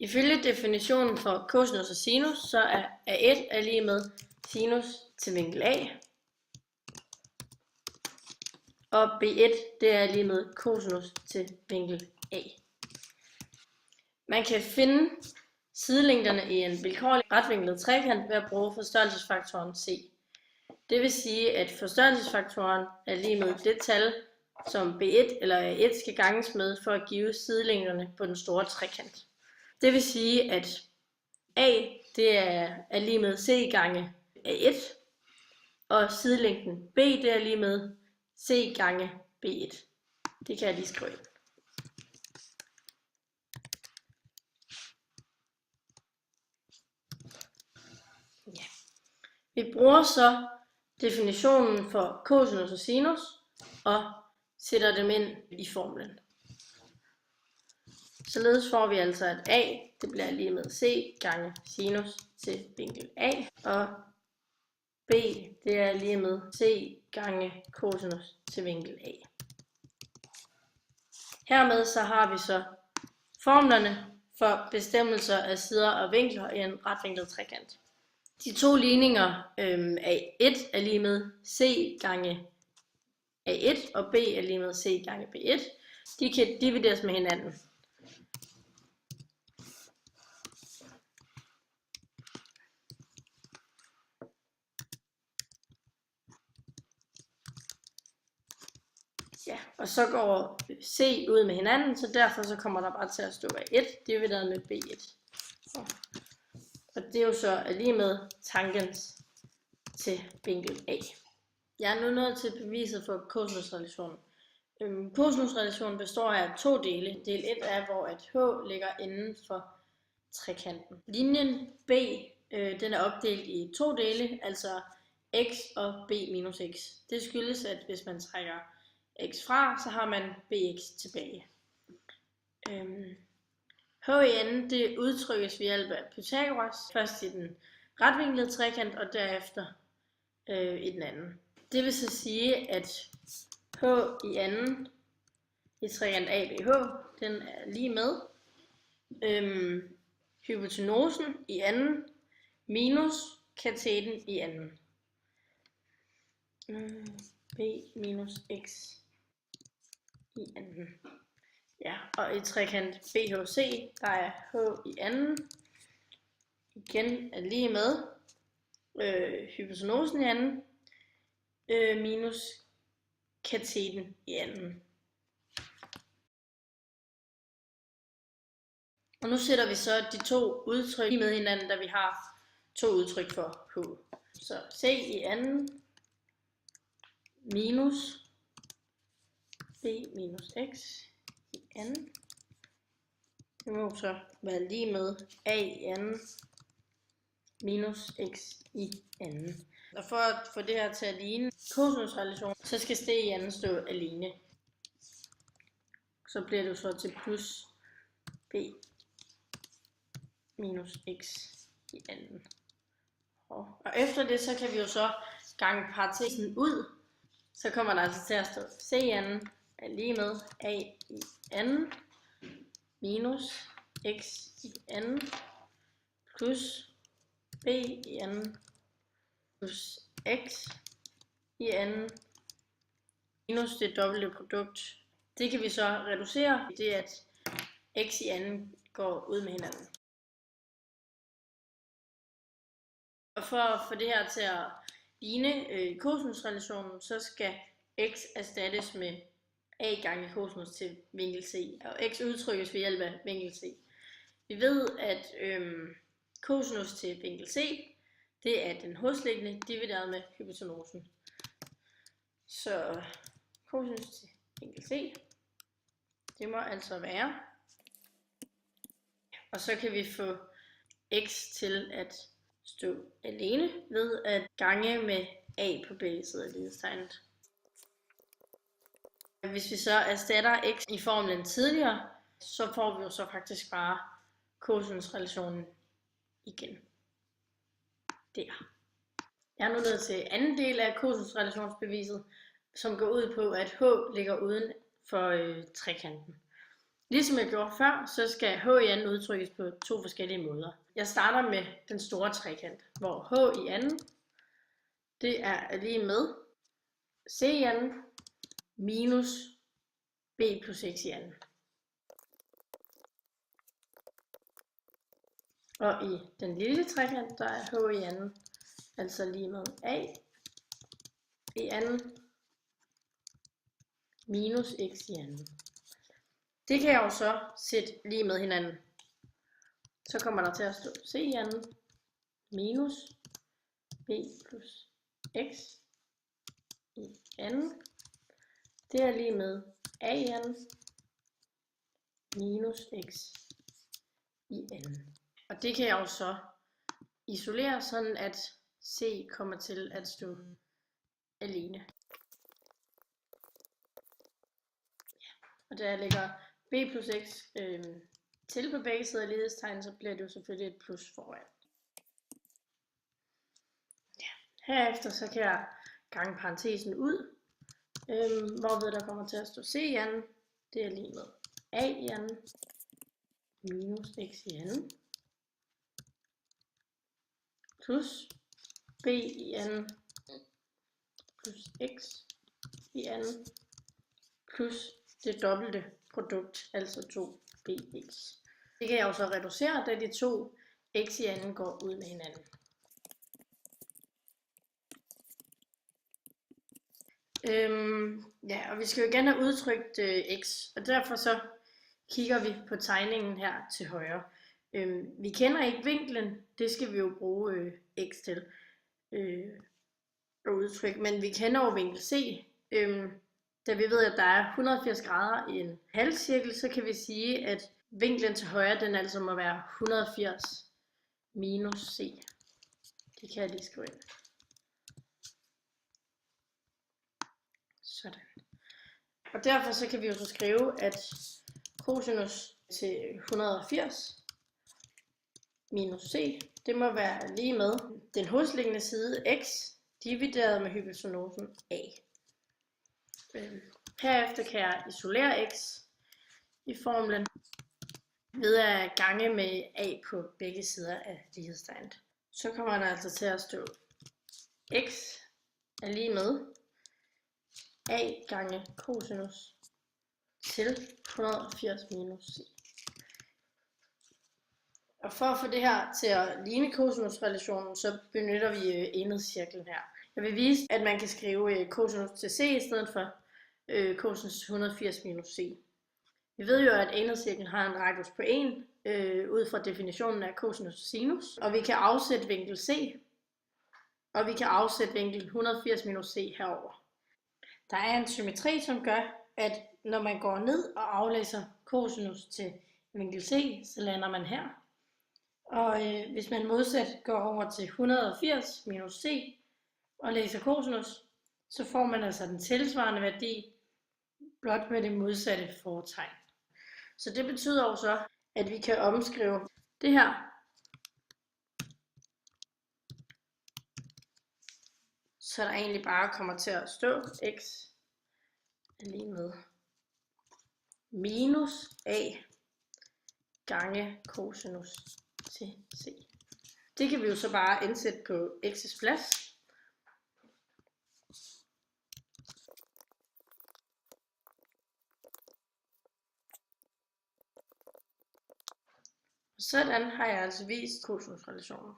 Ifølge definitionen for cosinus og sinus, så er A1 er lige med sinus til vinkel A, og B1 det er lige med cosinus til vinkel A. Man kan finde sidelængderne i en vilkårlig retvinklet trekant ved at bruge forstørrelsesfaktoren C. Det vil sige, at forstørrelsesfaktoren er lige med det tal, som B1 eller A1 skal ganges med for at give sidelængderne på den store trekant. Det vil sige, at A det er lige med C gange A1, og sidelængden B det er lige med C gange B1. Det kan jeg lige skrive ind. Ja. Vi bruger så definitionen for cosinus og sinus og sætter dem ind i formlen. Således får vi altså, at A det bliver lige med C gange sinus til vinkel A, og B det er lige med C gange cosinus til vinkel A. Hermed så har vi så formlerne for bestemmelser af sider og vinkler i en retvinklet trekant. De to ligninger A1 er lige med C gange A1, og B er lige med C gange B1. De kan divideres med hinanden. Ja, og så går C ud med hinanden, så derfor så kommer der bare til at stå A1 divideret med B1. Og det er jo så lige med tangens til vinkel A. Jeg er nu nået til beviset for cosinusrelationen. Cosinusrelationen består af to dele. Del 1 er, hvor at H ligger inden for trekanten. Linjen B den er opdelt i to dele, altså x og b minus x. Det skyldes, at hvis man trækker x fra, så har man bx tilbage. H i enden det udtrykkes ved hjælp af Pythagoras, først i den retvinklede trekant og derefter i den anden. Det vil så sige, at H i anden i trekant ABH, den er lige med hypotenusen i anden minus kateten i anden. B minus x i anden. Ja, og i trekant BHC, der er H i anden, igen er lige med hypotenusen i anden, minus kateten i anden. Og nu sætter vi så de to udtryk med hinanden, da vi har to udtryk for H. Så C i anden minus B minus x i anden. Det må så være lige med A i anden minus x i anden. Og for at få det her til at ligne cosinusrelationen, så skal C i anden stå alene. Så bliver det så til plus B minus x i anden. Og efter det, så kan vi jo så gange parentesen ud. Så kommer der altså til at stå C i anden er lige med A i anden minus x i anden plus b i anden plus x i anden minus det dobbelte produkt. Det kan vi så reducere, det at x i anden går ud med hinanden. Og for at få det her til at ligne cosinusrelationen, så skal x erstattes med a gange cosinus til vinkel c, og x udtrykkes ved hjælp af vinkel c. Vi ved, at cosinus til vinkel c, det er den hosliggende divideret med hypotenusen. Så cosinus til vinkel c, det må altså være, og så kan vi få x til at stå alene ved at gange med a på begge sider af lighedstegnet. Hvis vi så erstatter x i formlen tidligere, så får vi jo så faktisk bare cosinusrelationen igen. Der. Jeg er nu nået til anden del af cosinusrelationsbeviset, som går ud på, at h ligger uden for trekanten. Ligesom jeg gjorde før, så skal h i anden udtrykkes på to forskellige måder. Jeg starter med den store trekant, hvor h i anden, det er lige med c i anden minus b plus x i anden. Og i den lille trekant, der er h i anden, altså lige med a i anden minus x i anden. Det kan jeg jo så sætte lige med hinanden. Så kommer der til at stå c i anden minus b plus x i anden. Det er lige med a i anden minus x i anden. Og det kan jeg jo så isolere sådan, at c kommer til at stå alene. Og da jeg lægger b plus x til på begge sider af lighedstegn, så bliver det jo selvfølgelig et plus foran. Ja. Herefter så kan jeg gange parentesen ud, hvorved der kommer til at stå c i anden, det er lige med a i anden minus x i anden, plus b i anden plus x i anden, plus det dobbelte produkt, altså 2bx. Det kan jeg jo så reducere, da de to x i anden går ud med hinanden. Ja, og vi skal jo igen have udtrykt x, og derfor så kigger vi på tegningen her til højre. Vi kender ikke vinklen, det skal vi jo bruge x til at udtrykke, men vi kender jo vinkel C. Da vi ved, at der er 180 grader i en halvcirkel, så kan vi sige, at vinklen til højre, den altså må være 180 minus c. Det kan jeg lige skrive ind. Sådan. Og derfor så kan vi jo så skrive, at cosinus til 180 minus c, det må være lige med den hosliggende side x divideret med hypotenusen a. Herefter kan jeg isolere x i formlen ved at gange med a på begge sider af lighedstegnet. Så kommer der altså til at stå x er lige med a gange cosinus til 180 minus c. Og for at få det her til at ligne cosinusrelationen, så benytter vi enhedscirklen her. Jeg vil vise, at man kan skrive cosinus til c i stedet for cosinus 180 minus c. Vi ved jo, at enhedscirklen har en radius på 1, ud fra definitionen af cosinus sinus. Og vi kan afsætte vinkel c, og vi kan afsætte vinkel 180 minus c herover. Der er en symmetri, som gør, at når man går ned og aflæser cosinus til vinkel c, så lander man her. Og hvis man modsat går over til 180 minus c og læser cosinus, så får man altså den tilsvarende værdi, blot med det modsatte fortegn. Så det betyder jo så, at vi kan omskrive det her, så der egentlig bare kommer til at stå x er lige med minus a gange cosinus til c. Det kan vi jo så bare indsætte på x's plads. Sådan har jeg altså vist cosinusrelationen.